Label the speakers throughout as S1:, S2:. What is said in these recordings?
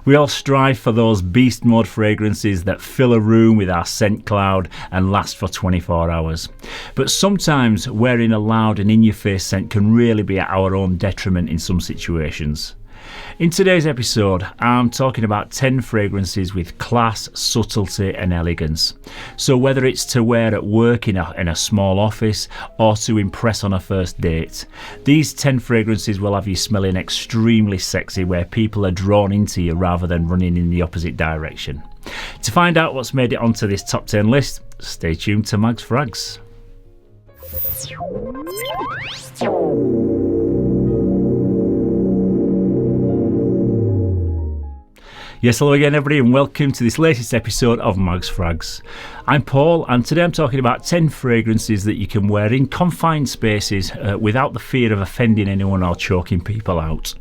S1: We all strive for those beast mode fragrances that fill a room with our scent cloud and last for 24 hours. But sometimes wearing a loud and in-your-face scent can really be at our own detriment in some situations. In today's episode, I'm talking about 10 fragrances with class, subtlety and elegance. So whether it's to wear at work in a small office or to impress on a first date, these 10 fragrances will have you smelling extremely sexy where people are drawn into you rather than running in the opposite direction. To find out what's made it onto this top 10 list, stay tuned to Mags Frags. Yes, hello again everybody and welcome to this latest episode of Mags Frags. I'm Paul and today I'm talking about 10 fragrances that you can wear in confined spaces without the fear of offending anyone or choking people out.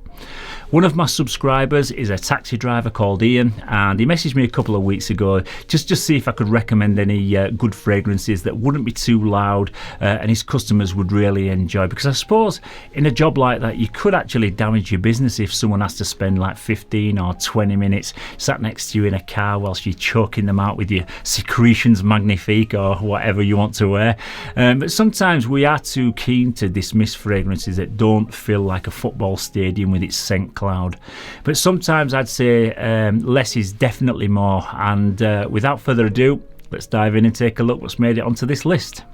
S1: One of my subscribers is a taxi driver called Ian, and he messaged me a couple of weeks ago just to see if I could recommend any good fragrances that wouldn't be too loud and his customers would really enjoy, because I suppose in a job like that you could actually damage your business if someone has to spend like 15 or 20 minutes sat next to you in a car whilst you're choking them out with your secretions magnifique or whatever you want to wear. But sometimes we are too keen to dismiss fragrances that don't feel like a football stadium with its scent cloud. But sometimes I'd say less is definitely more, and without further ado, let's dive in and take a look what's made it onto this list.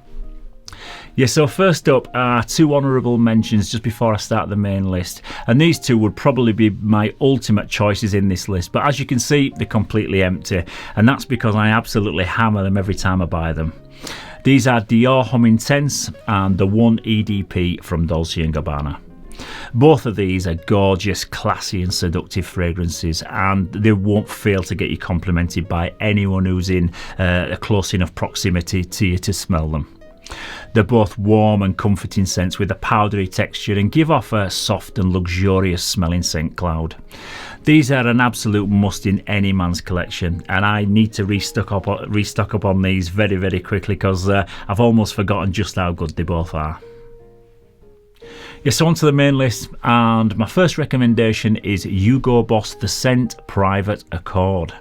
S1: Yeah, so first up are two honourable mentions just before I start the main list, and these two would probably be my ultimate choices in this list, but as you can see they're completely empty, and that's because I absolutely hammer them every time I buy them. These are Dior Homme Intense and the One EDP from Dolce & Gabbana. Both of these are gorgeous, classy and seductive fragrances, and they won't fail to get you complimented by anyone who's in a close enough proximity to you to smell them. They're both warm and comforting scents with a powdery texture and give off a soft and luxurious smelling scent cloud. These are an absolute must in any man's collection, and I need to restock up on these very, very quickly because I've almost forgotten just how good they both are. Yes, so on to the main list, and my first recommendation is Hugo Boss The Scent Private Accord.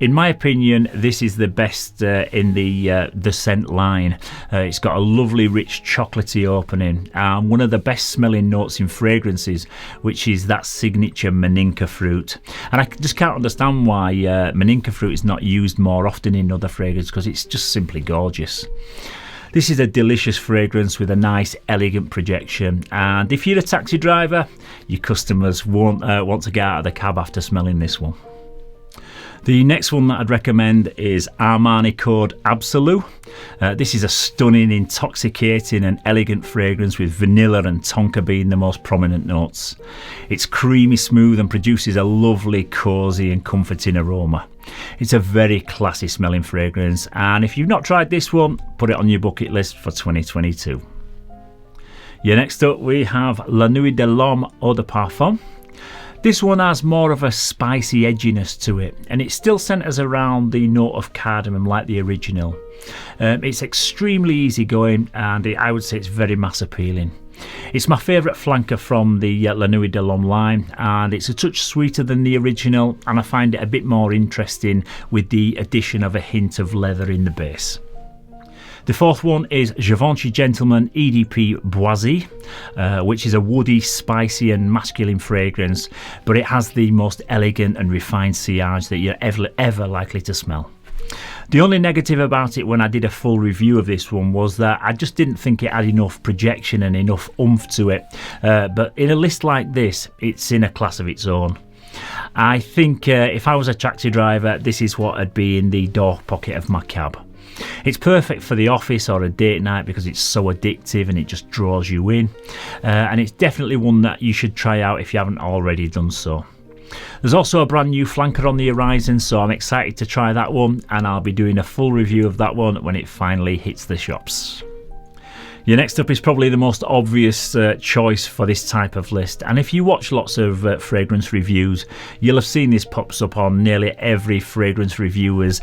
S1: In my opinion, this is the best in the scent line. It's got a lovely rich chocolatey opening and one of the best smelling notes in fragrances, which is that signature Maninka fruit. And I just can't understand why Maninka fruit is not used more often in other fragrances, because it's just simply gorgeous. This is a delicious fragrance with a nice elegant projection, and if you're a taxi driver, your customers won't want to get out of the cab after smelling this one. The next one that I'd recommend is Armani Code ABSOLU. This is a stunning, intoxicating and elegant fragrance with vanilla and tonka being the most prominent notes. It's creamy smooth and produces a lovely, cosy and comforting aroma. It's a very classy smelling fragrance, and if you've not tried this one, put it on your bucket list for 2022. Yeah, next up we have La Nuit de l'Homme Eau de Parfum. This one has more of a spicy edginess to it, and it still centres around the note of cardamom like the original. It's extremely easygoing, and I would say it's very mass appealing. It's my favourite flanker from the La Nuit de l'Homme line, and it's a touch sweeter than the original, and I find it a bit more interesting with the addition of a hint of leather in the base. The fourth one is Givenchy Gentleman EDP BOISEE, which is a woody, spicy and masculine fragrance, but it has the most elegant and refined sillage that you're ever likely to smell. The only negative about it when I did a full review of this one was that I just didn't think it had enough projection and enough oomph to it, but in a list like this, it's in a class of its own. I think if I was a taxi driver, this is what would be in the door pocket of my cab. It's perfect for the office or a date night because it's so addictive and it just draws you in, and it's definitely one that you should try out if you haven't already done so. There's also a brand new flanker on the horizon, so I'm excited to try that one, and I'll be doing a full review of that one when it finally hits the shops. Your next up is probably the most obvious choice for this type of list, and if you watch lots of fragrance reviews, you'll have seen this pops up on nearly every fragrance reviewer's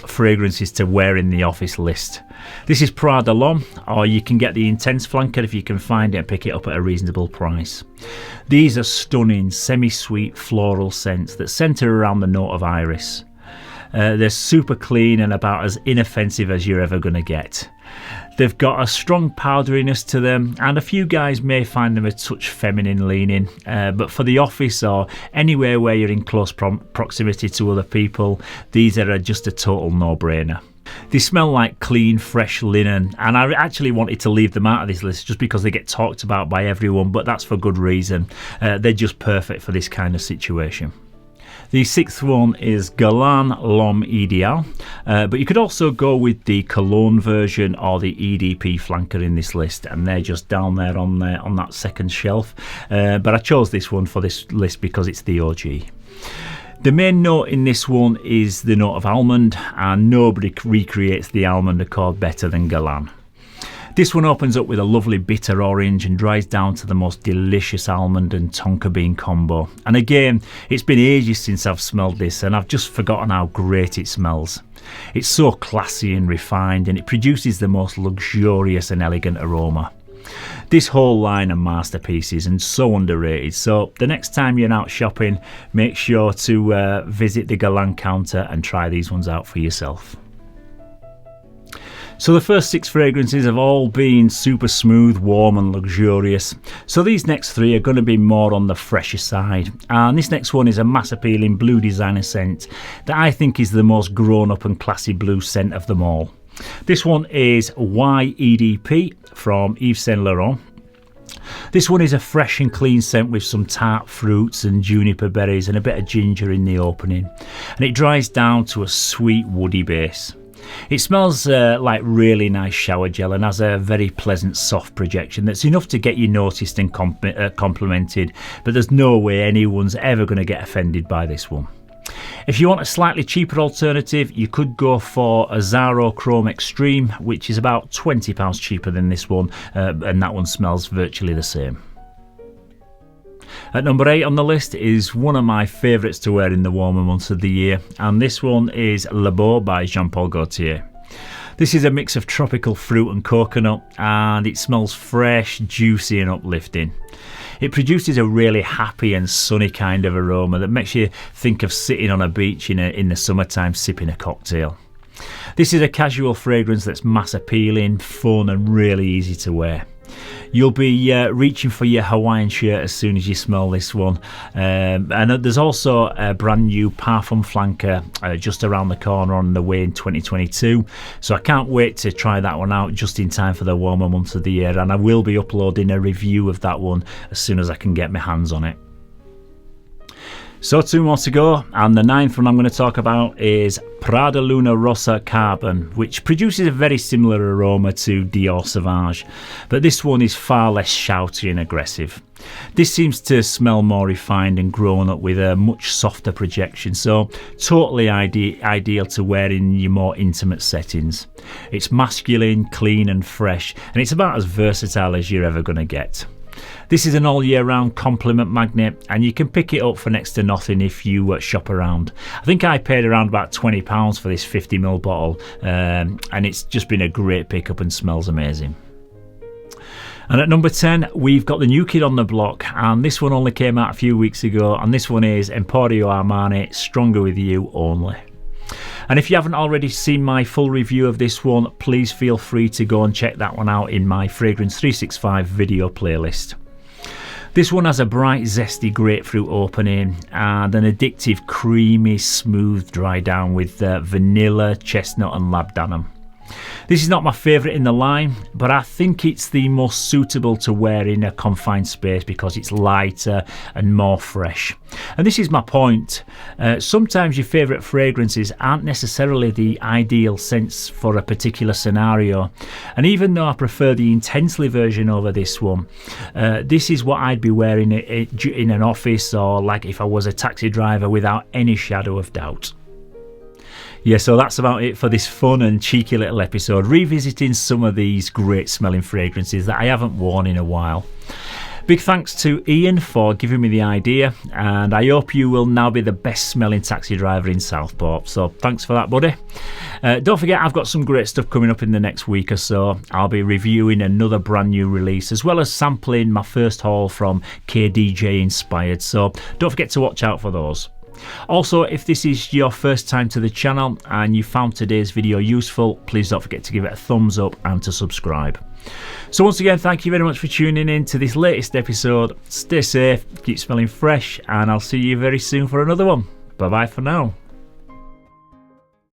S1: fragrances to wear in the office list. This is Prada L'Homme, or you can get the Intense Flanker if you can find it and pick it up at a reasonable price. These are stunning semi-sweet floral scents that centre around the note of iris. They're super clean and about as inoffensive as you're ever going to get. They've got a strong powderiness to them, and a few guys may find them a touch feminine leaning, but for the office or anywhere where you're in close proximity to other people, these are just a total no-brainer. They smell like clean, fresh linen, and I actually wanted to leave them out of this list just because they get talked about by everyone, but that's for good reason. They're just perfect for this kind of situation. The sixth one is GUERLAIN L'Homme Idéal, but you could also go with the cologne version or the EDP flanker in this list, and they're just down there on that second shelf. But I chose this one for this list because it's the OG. The main note in this one is the note of almond, and nobody recreates the almond accord better than GUERLAIN. This one opens up with a lovely bitter orange and dries down to the most delicious almond and tonka bean combo. And again, it's been ages since I've smelled this, and I've just forgotten how great it smells. It's so classy and refined, and it produces the most luxurious and elegant aroma. This whole line are masterpieces and so underrated, so the next time you're out shopping, make sure to visit the GUERLAIN counter and try these ones out for yourself. So the first 6 fragrances have all been super smooth, warm and luxurious. So these next 3 are going to be more on the fresher side. And this next one is a mass appealing blue designer scent that I think is the most grown up and classy blue scent of them all. This one is YEDP from Yves Saint Laurent. This one is a fresh and clean scent with some tart fruits and juniper berries and a bit of ginger in the opening. And it dries down to a sweet woody base. It smells like really nice shower gel and has a very pleasant soft projection that's enough to get you noticed and complimented, but there's no way anyone's ever going to get offended by this one. If you want a slightly cheaper alternative, you could go for a Zaro Chrome Extreme, which is about £20 cheaper than this one, and that one smells virtually the same. At number 8 on the list is one of my favourites to wear in the warmer months of the year, and this one is Le Beau by Jean Paul Gaultier. This is a mix of tropical fruit and coconut, and it smells fresh, juicy and uplifting. It produces a really happy and sunny kind of aroma that makes you think of sitting on a beach in the summertime sipping a cocktail. This is a casual fragrance that's mass appealing, fun and really easy to wear. You'll be reaching for your Hawaiian shirt as soon as you smell this one. And there's also a brand new PARFUM flanker just around the corner on the way in 2022. So I can't wait to try that one out just in time for the warmer months of the year. And I will be uploading a review of that one as soon as I can get my hands on it. So 2 more to go, and the 9th one I'm going to talk about is Prada Luna Rossa Carbon, which produces a very similar aroma to Dior Sauvage, but this one is far less shouty and aggressive. This seems to smell more refined and grown up with a much softer projection, so totally ideal to wear in your more intimate settings. It's masculine, clean and fresh, and it's about as versatile as you're ever going to get. This is an all year round compliment magnet, and you can pick it up for next to nothing if you shop around. I think I paid around about £20 for this 50ml bottle, and it's just been a great pickup and smells amazing. And at number 10 we've got the new kid on the block, and this one only came out a few weeks ago, and this one is EMPORIO Armani Stronger With You Only. And if you haven't already seen my full review of this one, please feel free to go and check that one out in my Fragrance 365 video playlist. This one has a bright, zesty grapefruit opening and an addictive, creamy, smooth dry down with vanilla, chestnut and labdanum. This is not my favourite in the line, but I think it's the most suitable to wear in a confined space because it's lighter and more fresh. And this is my point. Sometimes your favourite fragrances aren't necessarily the ideal scents for a particular scenario. And even though I prefer the intensely version over this one, this is what I'd be wearing in an office or like if I was a taxi driver without any shadow of doubt. Yeah, so that's about it for this fun and cheeky little episode, revisiting some of these great smelling fragrances that I haven't worn in a while. Big thanks to Ian for giving me the idea, and I hope you will now be the best smelling taxi driver in Southport. So thanks for that, buddy. Don't forget, I've got some great stuff coming up in the next week or so. I'll be reviewing another brand new release, as well as sampling my first haul from KDJ Inspired. So don't forget to watch out for those. Also, if this is your first time to the channel and you found today's video useful, please don't forget to give it a thumbs up and to subscribe. So once again, thank you very much for tuning in to this latest episode. Stay safe, keep smelling fresh, and I'll see you very soon for another one. Bye bye for now.